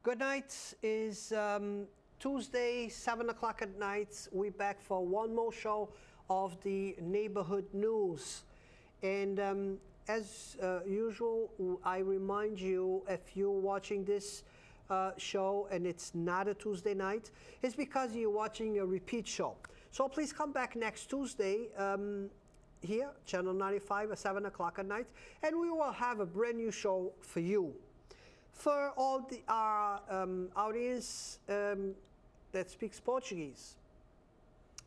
Good night. Is Tuesday, 7 o'clock at night. We're back for one more show of the neighborhood news. And as usual, I remind you, if you're watching this show and it's not a Tuesday night, it's because you're watching a repeat show. So please come back next Tuesday here, Channel 95 at 7 o'clock at night, and we will have a brand new show for you. For all our audience that speaks Portuguese,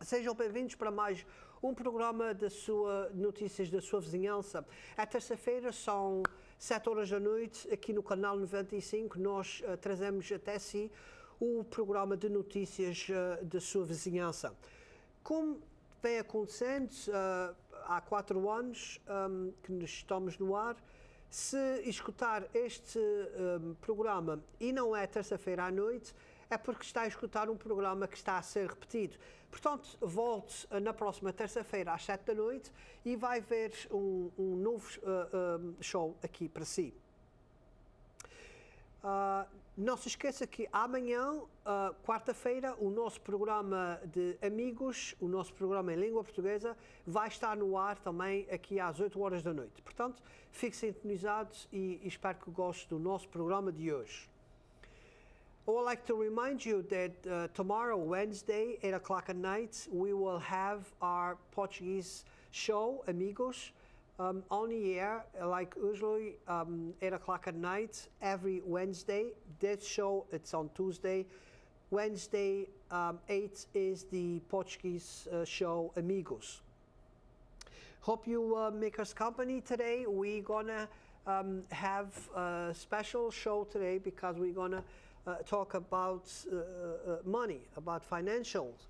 sejam bem-vindos para mais programa de notícias da sua vizinhança. À terça-feira são 7 horas da noite, aqui no canal 95, nós trazemos até si o programa de notícias da sua vizinhança. Como vem acontecendo há 4 anos que estamos no ar, se escutar este programa e não é terça-feira à noite, é porque está a escutar um programa que está a ser repetido. Portanto, volte na próxima terça-feira às 7 da noite e vai ver um novo show aqui para si. Não se esqueça que amanhã, quarta-feira, o nosso programa de amigos, o nosso programa em língua portuguesa, vai estar no ar também aqui às 8 horas da noite. Portanto, fique sintonizados e espero que gostem do nosso programa de hoje. I would like to remind you that tomorrow, Wednesday, 8 o'clock at night, we will have our Portuguese show, Amigos, on the air, like usually, 8 o'clock at night, every Wednesday. This show, it's on Tuesday. Wednesday, 8 is the Portuguese show, Amigos. Hope you make us company today. We're gonna have a special show today because we're gonna talk about money, about financials.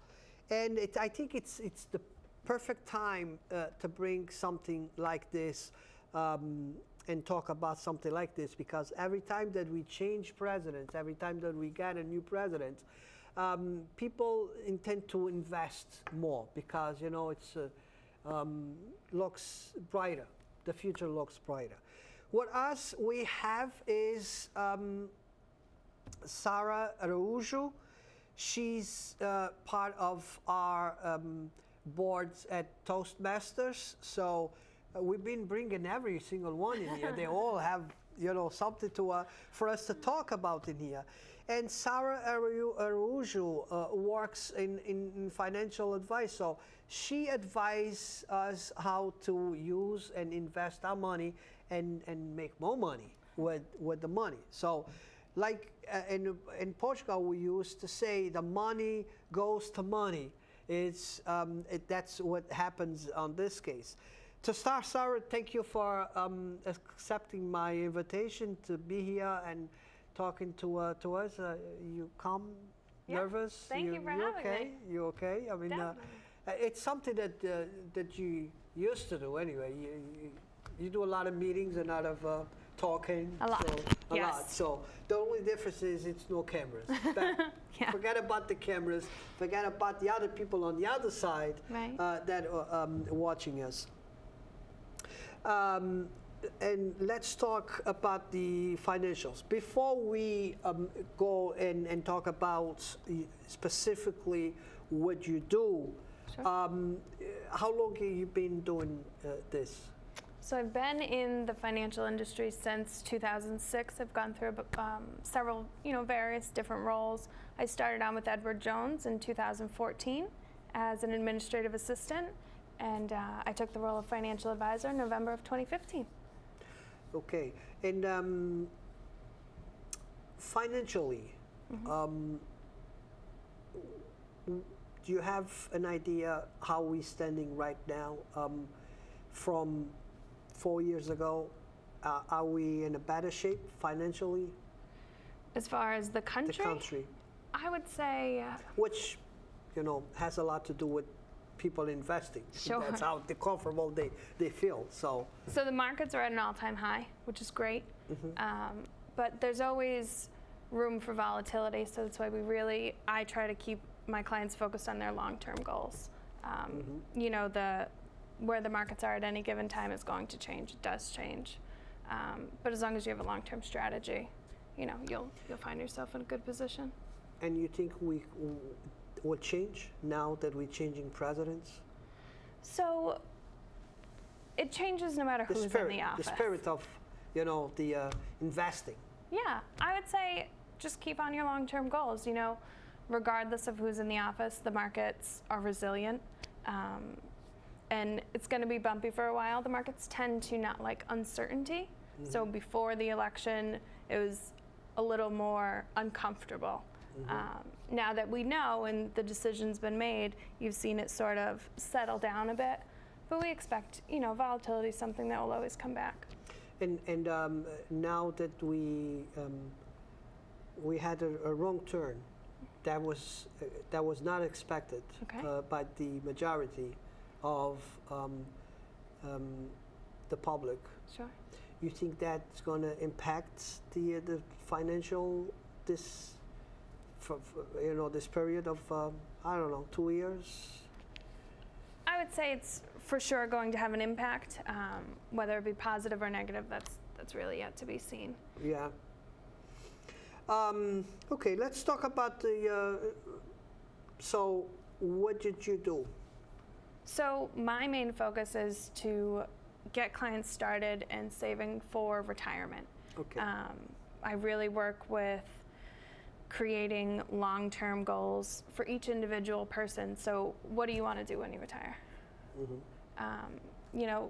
And I think it's the perfect time to bring something like this and talk about something like this, because every time that we change presidents, every time that we get a new president, people intend to invest more because, you know, it's looks brighter. The future looks brighter. What else we have is Sarah Araujo. She's part of our boards at Toastmasters. So we've been bringing every single one in here. They all have, you know, something to for us to talk about in here. And Sarah Araujo works in financial advice. So she advises us how to use and invest our money and make more money with the money. So like in Portugal, we used to say the money goes to money. It's that's what happens on this case. To start, Sarah, thank you for accepting my invitation to be here and talking to us. You calm, nervous? Thank you for having me. You okay? I mean, it's something that you used to do anyway. You do a lot of meetings and a lot of talking. A lot. So, a lot. So the only difference is it's no cameras. Yeah. Forget about the cameras. Forget about the other people on the other side that are watching us. And let's talk about the financials. Before we go and talk about specifically what you do, sure. How long have you been doing this? So I've been in the financial industry since 2006. I've gone through several, various different roles. I started on with Edward Jones in 2014 as an administrative assistant, and I took the role of financial advisor in November of 2015. Okay, and financially, do you have an idea how we're standing right now from 4 years ago? Are we in a better shape financially? As far as the country? The country. I would say... Which, has a lot to do with people investing. Sure. That's how comfortable they feel. So the markets are at an all-time high, which is great. But there's always room for volatility, so that's why I try to keep my clients focused on their long-term goals. Where the markets are at any given time is going to change. It does change. But as long as you have a long-term strategy, you'll find yourself in a good position. And you think we will change now that we're changing presidents? So it changes no matter who's in the office. The spirit of, the investing. Yeah, I would say just keep on your long-term goals. Regardless of who's in the office, the markets are resilient. And it's going to be bumpy for a while. The markets tend to not like uncertainty. Mm-hmm. So before the election, it was a little more uncomfortable. Mm-hmm. Now that we know and the decision's been made, you've seen it sort of settle down a bit. But we expect, volatility is something that will always come back. And now that we had a wrong turn, that was not expected by the majority of the public. Sure. You think that's going to impact the financial this period of 2 years? I would say it's for sure going to have an impact. Whether it be positive or negative, that's really yet to be seen. Yeah. Okay, let's talk about the. So, what did you do? So my main focus is to get clients started and saving for retirement. Okay. I really work with creating long-term goals for each individual person. So what do you want to do when you retire? Mm-hmm.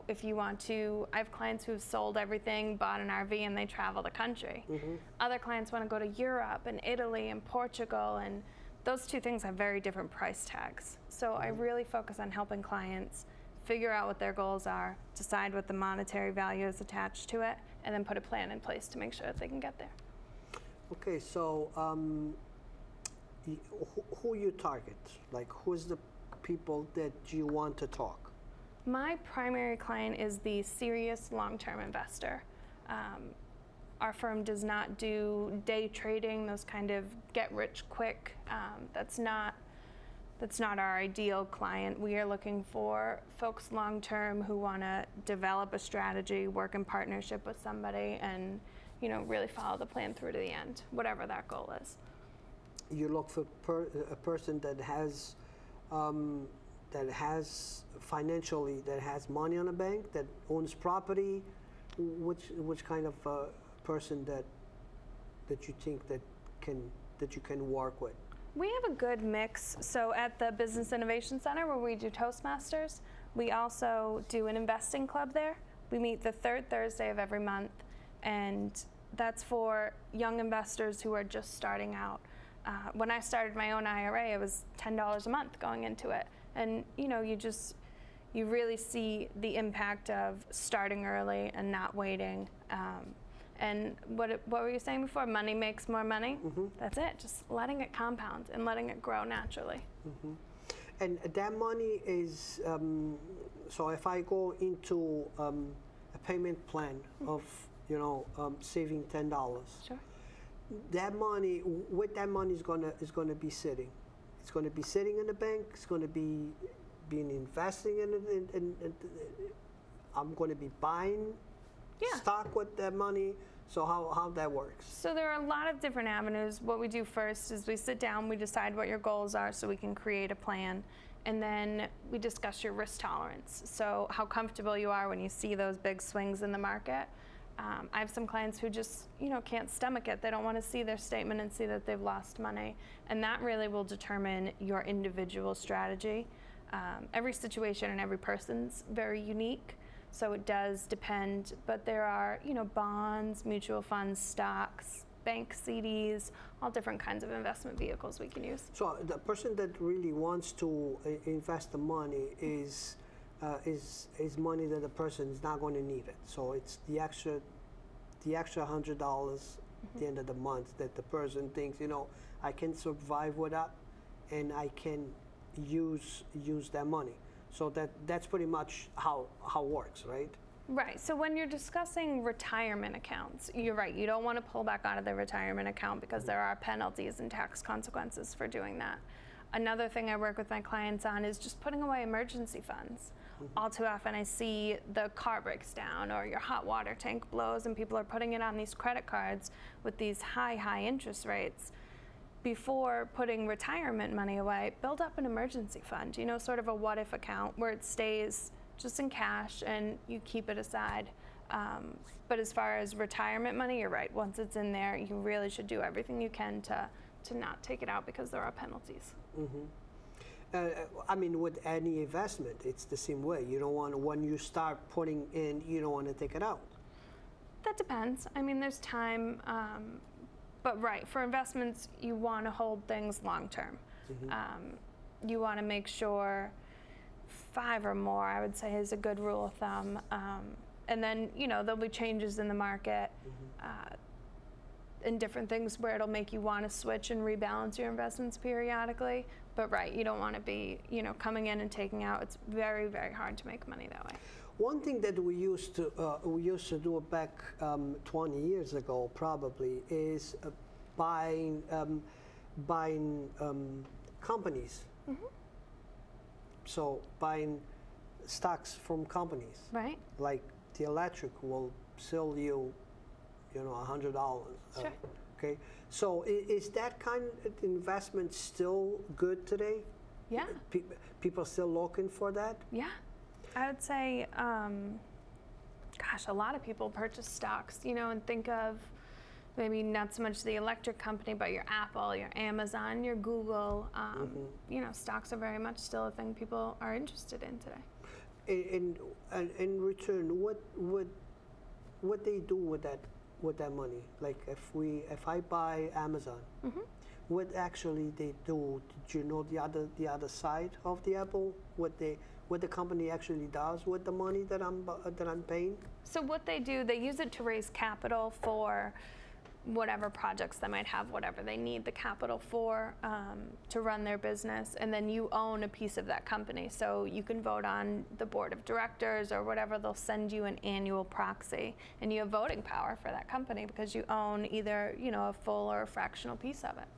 If you want to, I have clients who've sold everything, bought an RV, and they travel the country. Mm-hmm. Other clients want to go to Europe and Italy and Portugal, and those two things have very different price tags. So I really focus on helping clients figure out what their goals are, decide what the monetary value is attached to it, and then put a plan in place to make sure that they can get there. Okay, so who you target? Like, who's the people that you want to talk? My primary client is the serious long-term investor. Our firm does not do day trading, those kind of get-rich-quick. That's not our ideal client. We are looking for folks long-term who want to develop a strategy, work in partnership with somebody, and really follow the plan through to the end, whatever that goal is. You look for a person that has financially, that has money on the bank, that owns property. Which kind of person that you think that you can work with? We have a good mix. So at the Business Innovation Center, where we do Toastmasters, we also do an investing club there. We meet the third Thursday of every month, and that's for young investors who are just starting out. When I started my own IRA, it was $10 a month going into it. And you really see the impact of starting early and not waiting. And what were you saying before? Money makes more money? Mm-hmm. That's it. Just letting it compound and letting it grow naturally. Mm-hmm. And that money is, so if I go into a payment plan of, saving $10. Sure. That money, what that money is gonna be sitting? It's gonna be sitting in the bank. It's gonna be investing in it. And I'm gonna be buying stock with that money. So how that works? So there are a lot of different avenues. What we do first is we sit down, we decide what your goals are so we can create a plan, and then we discuss your risk tolerance. So how comfortable you are when you see those big swings in the market. I have some clients who just can't stomach it. They don't want to see their statement and see that they've lost money, and that really will determine your individual strategy. Every situation and every person's very unique. So it does depend, but there are, bonds, mutual funds, stocks, bank CDs, all different kinds of investment vehicles we can use. So the person that really wants to invest the money is money that the person is not going to need it. So it's the extra $100 at the end of the month that the person thinks, I can survive with that, and I can use that money. So that's pretty much how it works, right? Right. So when you're discussing retirement accounts, you're right. You don't want to pull back out of the retirement account because there are penalties and tax consequences for doing that. Another thing I work with my clients on is just putting away emergency funds. all too often I see the car breaks down or your hot water tank blows and people are putting it on these credit cards with these high interest rates. Before putting retirement money away, build up an emergency fund, you know, sort of a what if account where it stays just in cash and you keep it aside. But as far as retirement money, you're right. Once it's in there, you really should do everything you can to not take it out because there are penalties. I mean, with any investment, it's the same way. You don't want to, when you start putting in, you don't want to take it out. That depends. I mean, there's time, but right, for investments, you want to hold things long term. You want to make sure 5 or more, I would say, is a good rule of thumb. And then, you know, there'll be changes in the market and different things where it'll make you want to switch and rebalance your investments periodically. But right, you don't want to be, you know, coming in and taking out. It's very hard to make money that way. One thing that we used to do back 20 years ago probably is buying companies. So buying stocks from companies. Right. Like the electric will sell you, you know, $100. Sure. Okay. So is that kind of investment still good today? Yeah. People still looking for that? Yeah. I would say, gosh, a lot of people purchase stocks, you know, and think of maybe not so much the electric company, but your Apple, your Amazon, your Google. You know, stocks are very much still a thing people are interested in today. In return, what they do with that money? Like if I buy Amazon, what actually they do? Did you know the other side of the apple? What the company actually does with the money that I'm paying? So what they do, they use it to raise capital for whatever projects they might have, whatever they need the capital for to run their business, and then you own a piece of that company. So you can vote on the board of directors or whatever. They'll send you an annual proxy, and you have voting power for that company because you own either, you know, a full or a fractional piece of it.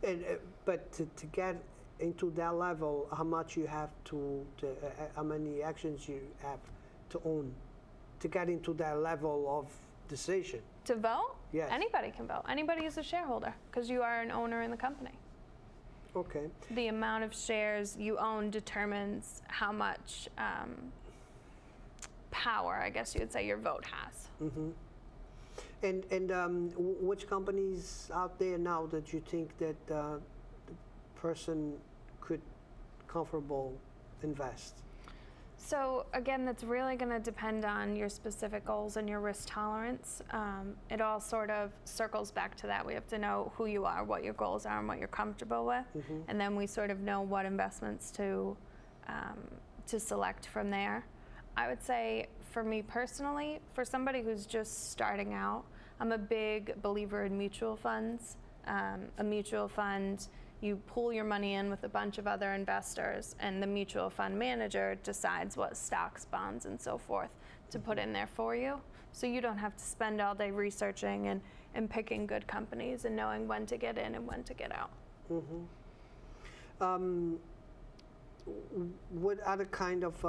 And but to get into that level, how much you have to how many actions you have to own to get into that level of decision? To vote? Yes. Anybody can vote. Anybody is a shareholder because you are an owner in the company. Okay. The amount of shares you own determines how much power, I guess you would say, your vote has. And which companies out there now that you think that the person could comfortable invest? So again, that's really going to depend on your specific goals and your risk tolerance. It all sort of circles back to that. We have to know who you are, what your goals are, and what you're comfortable with, and then we sort of know what investments to select from there. I would say, for me personally, for somebody who's just starting out, I'm a big believer in mutual funds. A mutual fund, you pool your money in with a bunch of other investors, and the mutual fund manager decides what stocks, bonds, and so forth to put in there for you. So you don't have to spend all day researching and picking good companies and knowing when to get in and when to get out. What other kind of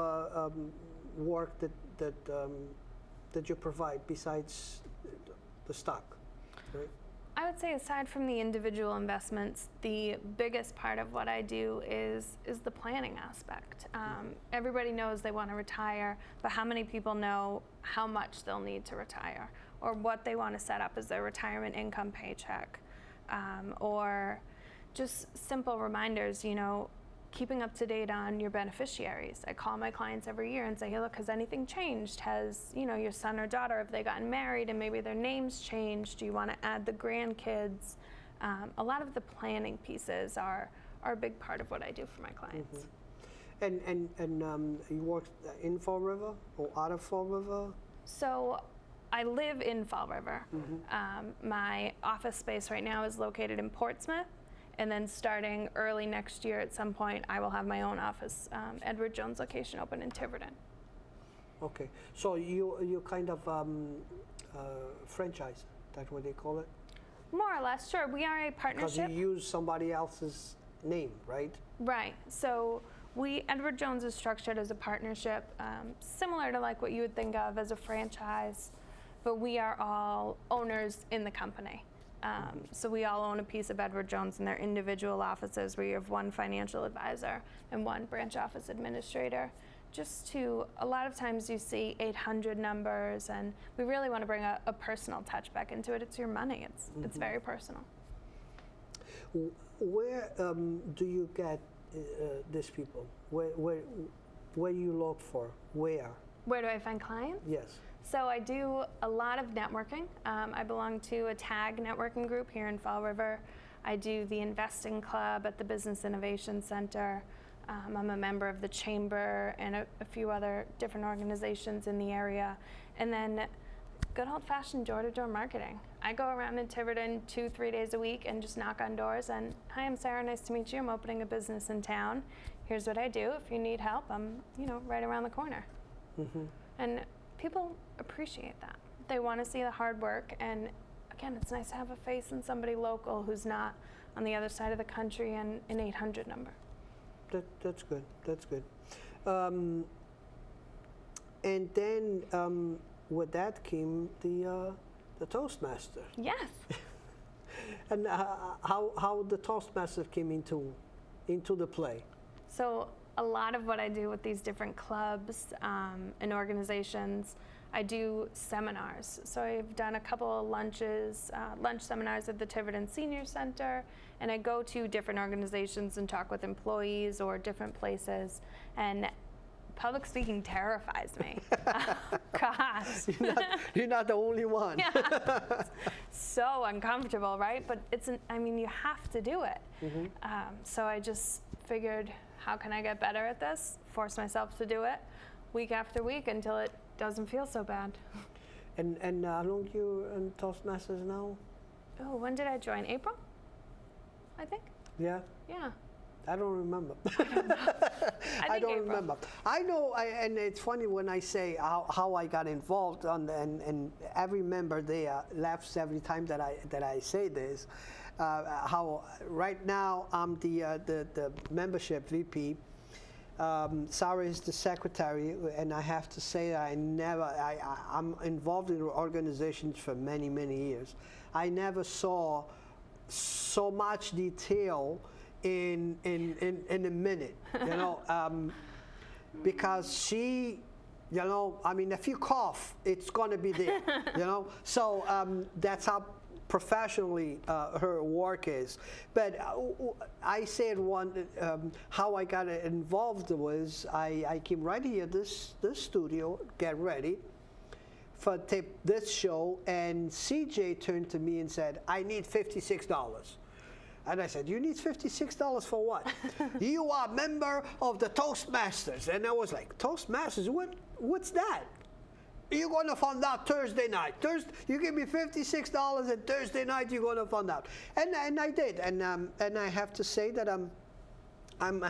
work that you provide besides the stock, right? I would say aside from the individual investments, the biggest part of what I do is the planning aspect. Everybody knows they want to retire, but how many people know how much they'll need to retire or what they want to set up as their retirement income paycheck? Or just simple reminders, you know, keeping up to date on your beneficiaries. I call my clients every year and say, hey, look, has anything changed? Has, you know, your son or daughter, have they gotten married and maybe their name's changed? Do you want to add the grandkids? A lot of the planning pieces are a big part of what I do for my clients. And you work in Fall River or out of Fall River? So I live in Fall River. My office space right now is located in Portsmouth. And then starting early next year at some point, I will have my own office, Edward Jones location open in Tiverton. Okay, so you kind of franchise, that's what they call it? More or less, sure. We are a partnership. Because you use somebody else's name, right? Right. So Edward Jones is structured as a partnership, similar to like what you would think of as a franchise, but we are all owners in the company. So we all own a piece of Edward Jones in their individual offices, where you have one financial advisor and one branch office administrator. A lot of times you see 800 numbers, and we really want to bring a personal touch back into it. It's your money. It's very personal. Where do you get these people? Where do you look for? Where? Where do I find clients? Yes. So I do a lot of networking. I belong to a TAG networking group here in Fall River. I do the Investing Club at the Business Innovation Center. I'm a member of the Chamber and a few other different organizations in the area. And then good old-fashioned door-to-door marketing. I go around in Tiverton 2-3 days a week and just knock on doors and, hi, I'm Sarah, nice to meet you. I'm opening a business in town. Here's what I do. If you need help, I'm right around the corner. And people appreciate that. They want to see the hard work, and again, it's nice to have a face and somebody local who's not on the other side of the country and an 800 number. That's good. That's good. And then with that came the Toastmaster. Yes. And how the Toastmaster came into the play. So a lot of what I do with these different clubs and organizations, I do seminars. So I've done a couple of lunch seminars at the Tiverton Senior Center, and I go to different organizations and talk with employees or different places. And public speaking terrifies me. Gosh. You're not the only one. Yeah. So uncomfortable, right? But you have to do it. So I just figured, how can I get better at this? Force myself to do it week after week until it doesn't feel so bad. And how long you in Toastmasters now? Oh, when did I join? April, I think. Yeah. Yeah. I don't remember. I don't remember. I know, and it's funny when I say how I got involved and every member there laughs every time that I say this. How right now I'm the membership VP. Sarah is the secretary, and I have to say I'm involved in organizations for many years. I never saw so much detail in a minute, because she, if you cough, it's going to be there, So that's how professionally her work is. But I said how I got involved was I came right here, this studio, get ready for tape this show, and CJ turned to me and said, I need $56. And I said, you need $56 for what? You are a member of the Toastmasters. And I was like, Toastmasters? What's that? You're going to find out Thursday night. You give me $56, and Thursday night you're going to find out. And I did. And I have to say that I'm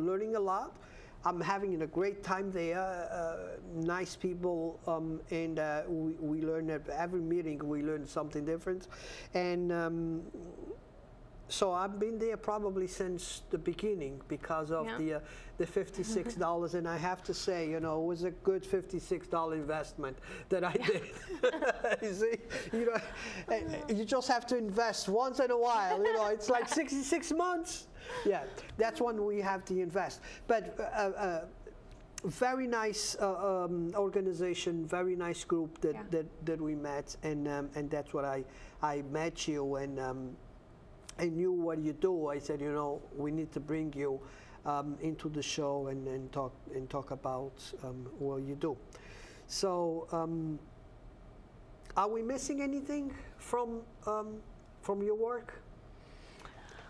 learning a lot. I'm having a great time there. Nice people, and we learn at every meeting. We learn something different, and. So I've been there probably since the beginning because of the $56, and I have to say, it was a good $56 investment that I did. You see, you just have to invest once in a while. It's like 66 months. Yeah, that's when we have to invest. But very nice organization, very nice group that we met, and that's what I met you and. I knew what you do. I said, we need to bring you into the show and talk about what you do. So, are we missing anything from your work?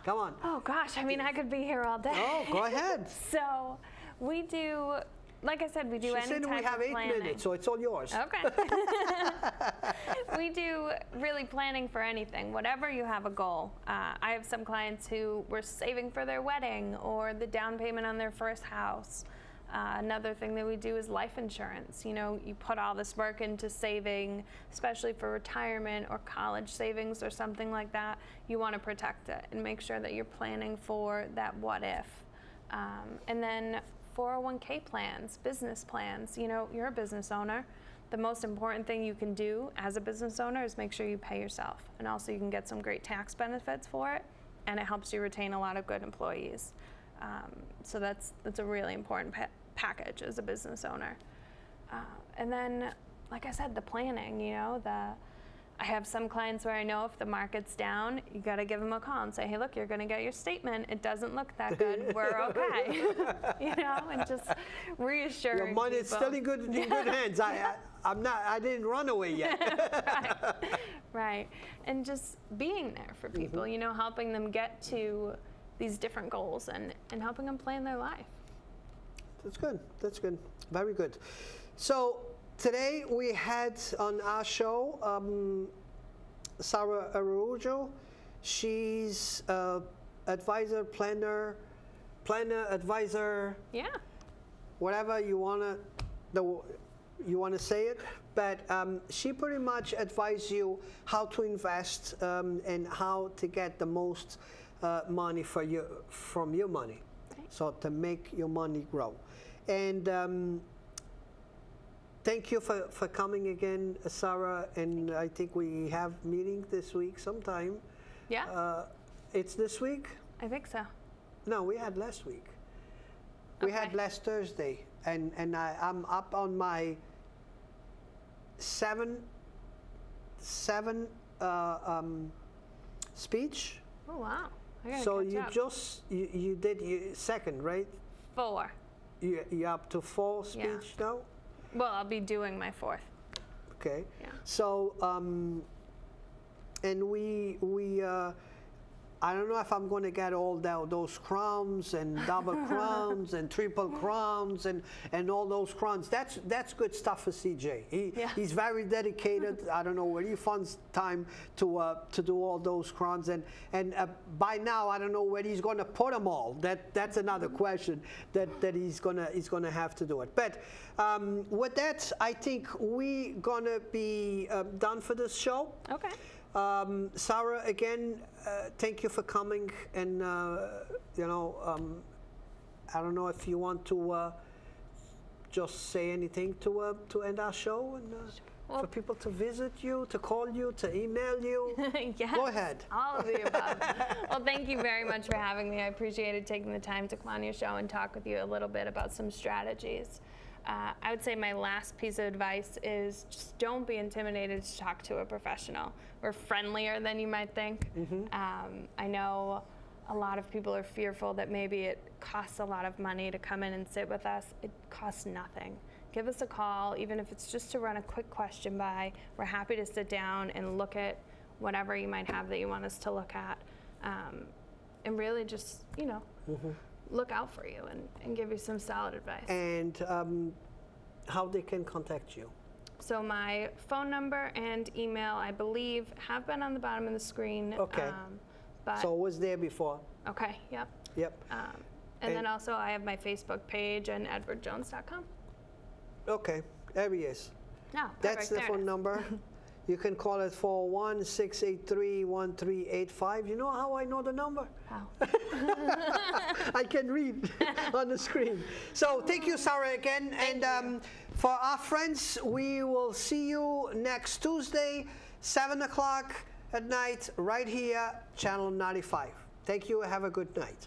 Come on. Oh gosh, I could be here all day. Oh, go ahead. So, we do. Like I said, we do any type of planning. We have 8 minutes, so it's all yours. Okay. We do really planning for anything, whatever you have a goal. I have some clients who were saving for their wedding or the down payment on their first house. Another thing that we do is life insurance. You put all this work into saving, especially for retirement or college savings or something like that. You want to protect it and make sure that you're planning for that what if. And then 401k plans, business plans. You know, you're a business owner. The most important thing you can do as a business owner is make sure you pay yourself. And also you can get some great tax benefits for it, and it helps you retain a lot of good employees. So that's a really important package as a business owner. And then, like I said, the planning, you know, I have some clients where I know if the market's down, you got to give them a call and say, hey, look, you're going to get your statement. It doesn't look that good. We're okay. You know, and just reassuring Your money is still in good hands. I didn't run away yet. Right. And just being there for people, you know, helping them get to these different goals and helping them plan their life. That's good. That's good. Very good. So today we had on our show Sarah Araujo. She's advisor, planner, advisor. Yeah. Whatever you wanna say it, but she pretty much advises you how to invest and how to get the most money from your money, so to make your money grow. And thank you for coming again, Sarah. And I think we have meeting this week sometime. Yeah. It's this week? I think so. No, we had last week. We had last Thursday, and I'm up on my seven speech. Oh wow! I gotta So catch up. you did your second, right? 4. You're up to 4 speech now? Well, I'll be doing my 4th. Okay. Yeah. So, and we I don't know if I'm going to get all those crowns and double crowns and triple crowns and all those crowns. That's good stuff for CJ. He's very dedicated. I don't know where he finds time to do all those crowns, and by now I don't know where he's going to put them all. That's another question that he's gonna have to do it. But with that, I think we're gonna be done for this show. Okay. Sarah, again, thank you for coming, and you know, I don't know if you want to just say anything to end our show, and for people to visit you, to call you, to email you. Yes, go ahead. All of the above. Well, thank you very much for having me. I appreciated taking the time to come on your show and talk with you a little bit about some strategies. I would say my last piece of advice is just don't be intimidated to talk to a professional. We're friendlier than you might think. I know a lot of people are fearful that maybe it costs a lot of money to come in and sit with us. It costs nothing. Give us a call, even if it's just to run a quick question by. We're happy to sit down and look at whatever you might have that you want us to look at, and really just, you know, look out for you and give you some solid advice. And how they can contact you? So my phone number and email, I believe, have been on the bottom of the screen. Okay. But so it was there before? Okay, yep. Yep. And then also I have my Facebook page and edwardjones.com. Okay, there he is. No, that's the phone number. You can call it 401-683-1385. You know how I know the number? How? I can read on the screen. So thank you, Sarah, again. And for our friends, we will see you next Tuesday, 7 o'clock at night, right here, Channel 95. Thank you. Have a good night.